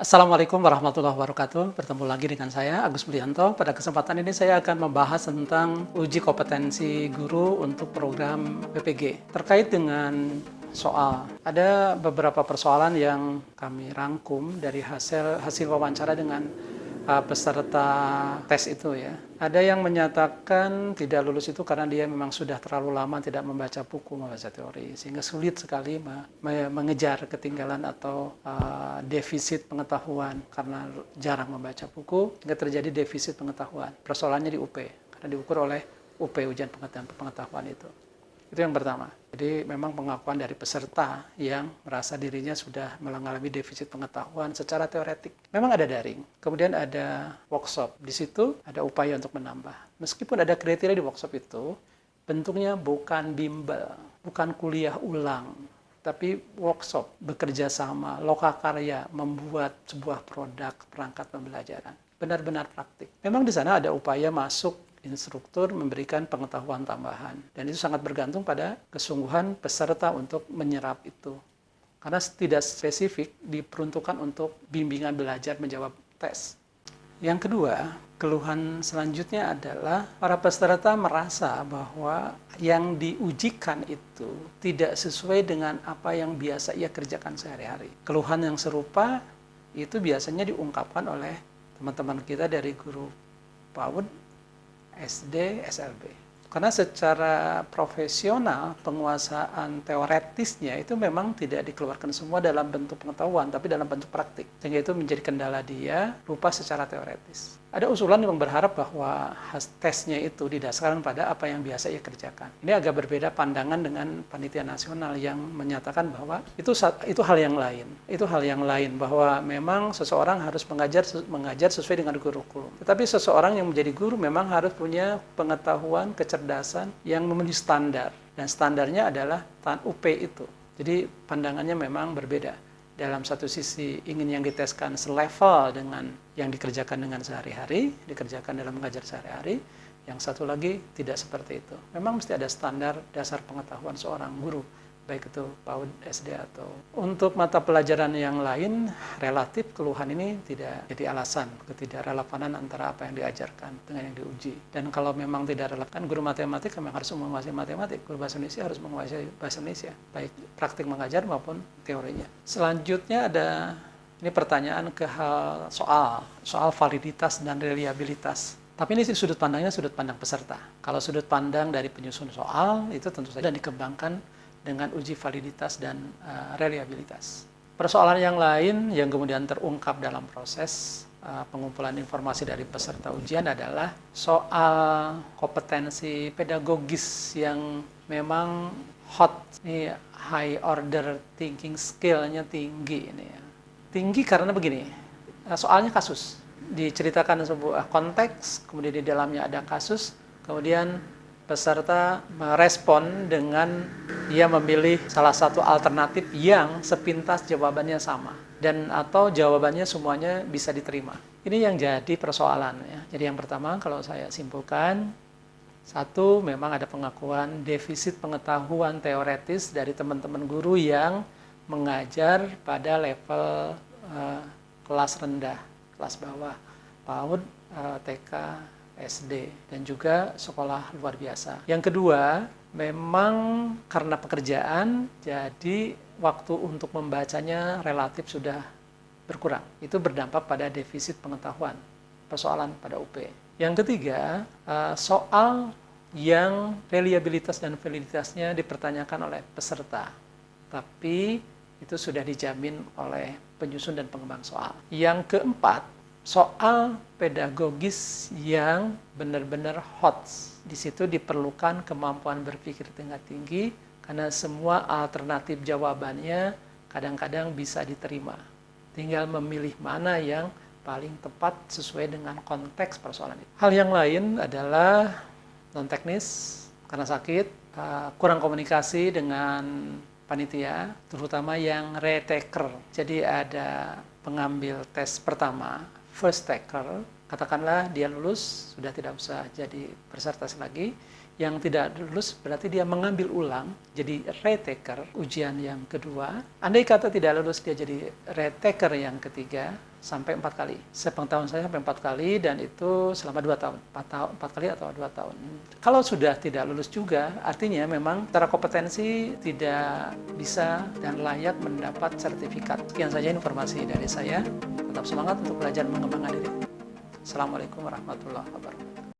Assalamualaikum warahmatullahi wabarakatuh. Bertemu lagi dengan saya, Agus Mulyanto. Pada kesempatan ini saya akan membahas tentang uji kompetensi guru untuk program PPG. Terkait dengan soal, ada beberapa persoalan yang kami rangkum dari hasil wawancara dengan peserta tes itu ya. Ada yang menyatakan tidak lulus itu karena dia memang sudah terlalu lama tidak membaca buku, membaca teori, sehingga sulit sekali mengejar ketinggalan atau defisit pengetahuan karena jarang membaca buku, sehingga terjadi defisit pengetahuan. Persoalannya di UP, karena diukur oleh UP, ujian pengetahuan itu. Itu yang pertama. Jadi memang pengakuan dari peserta yang merasa dirinya sudah mengalami defisit pengetahuan secara teoretik. Memang ada daring, kemudian ada workshop. Di situ ada upaya untuk menambah. Meskipun ada kriteria di workshop itu, bentuknya bukan bimbel, bukan kuliah ulang, tapi workshop, bekerja sama, lokakarya, membuat sebuah produk perangkat pembelajaran. Benar-benar praktik. Memang di sana ada upaya masuk instruktur memberikan pengetahuan tambahan. Dan itu sangat bergantung pada kesungguhan peserta untuk menyerap itu. Karena tidak spesifik diperuntukkan untuk bimbingan belajar menjawab tes. Yang kedua, keluhan selanjutnya adalah para peserta merasa bahwa yang diujikan itu tidak sesuai dengan apa yang biasa ia kerjakan sehari-hari. Keluhan yang serupa itu biasanya diungkapkan oleh teman-teman kita dari guru PAUD, SD, SLB. Karena secara profesional penguasaan teoretisnya itu memang tidak dikeluarkan semua dalam bentuk pengetahuan, tapi dalam bentuk praktik. Sehingga itu menjadi kendala dia lupa secara teoretis. Ada usulan yang berharap bahwa tesnya itu didasarkan pada apa yang biasa ia kerjakan. Ini agak berbeda pandangan dengan panitia nasional yang menyatakan bahwa itu hal yang lain. Itu hal yang lain bahwa memang seseorang harus mengajar sesuai dengan kurikulum. Tetapi seseorang yang menjadi guru memang harus punya pengetahuan, kecerdasan yang memenuhi standar. Dan standarnya adalah UP itu. Jadi pandangannya memang berbeda. Dalam satu sisi ingin yang diteskan selevel dengan yang dikerjakan dengan sehari-hari, dikerjakan dalam mengajar sehari-hari. Yang satu lagi tidak seperti itu. Memang mesti ada standar dasar pengetahuan seorang guru, baik itu PAUD, SD atau untuk mata pelajaran yang lain, relatif keluhan ini tidak jadi alasan ketidakrelevanan antara apa yang diajarkan dengan yang diuji. Dan kalau memang tidak relevan, guru matematik memang harus menguasai matematik, guru bahasa Indonesia harus menguasai bahasa Indonesia, baik praktik mengajar maupun teorinya. Selanjutnya ada ini pertanyaan ke hal soal validitas dan reliabilitas. Tapi ini sudut pandangnya sudut pandang peserta. Kalau sudut pandang dari penyusun soal itu tentu saja dikembangkan dengan uji validitas dan reliabilitas. Persoalan yang lain yang kemudian terungkap dalam proses pengumpulan informasi dari peserta ujian adalah soal kompetensi pedagogis yang memang hot, ini high order thinking skill-nya tinggi ini ya. Tinggi karena begini, soalnya kasus. Diceritakan sebuah konteks, kemudian di dalamnya ada kasus, kemudian peserta merespon dengan dia memilih salah satu alternatif yang sepintas jawabannya sama dan atau jawabannya semuanya bisa diterima. Ini yang jadi persoalan ya. Jadi yang pertama kalau saya simpulkan, satu memang ada pengakuan defisit pengetahuan teoretis dari teman-teman guru yang mengajar pada level kelas rendah, kelas bawah, PAUD, TK, SD, dan juga sekolah luar biasa. Yang kedua, memang karena pekerjaan, jadi waktu untuk membacanya relatif sudah berkurang. Itu berdampak pada defisit pengetahuan, persoalan pada UP. Yang ketiga, soal yang reliabilitas dan validitasnya dipertanyakan oleh peserta. Tapi itu sudah dijamin oleh penyusun dan pengembang soal. Yang keempat, soal pedagogis yang benar-benar hot. Di situ diperlukan kemampuan berpikir tingkat tinggi karena semua alternatif jawabannya kadang-kadang bisa diterima. Tinggal memilih mana yang paling tepat sesuai dengan konteks persoalan itu. Hal yang lain adalah non teknis karena sakit, kurang komunikasi dengan panitia, terutama yang retaker. Jadi ada pengambil tes pertama, first taker, katakanlah dia lulus, sudah tidak usah jadi peserta lagi. Yang tidak lulus berarti dia mengambil ulang, jadi retaker ujian yang kedua. Andai kata tidak lulus, dia jadi retaker yang ketiga sampai 4 kali. Sepengetahuan saya sampai 4 kali, dan itu selama 2 tahun. 4 kali atau 2 tahun. Kalau sudah tidak lulus juga, artinya memang secara kompetensi tidak bisa dan layak mendapat sertifikat. Sekian saja informasi dari saya. Tetap semangat untuk belajar mengembangkan diri. Assalamualaikum warahmatullahi wabarakatuh.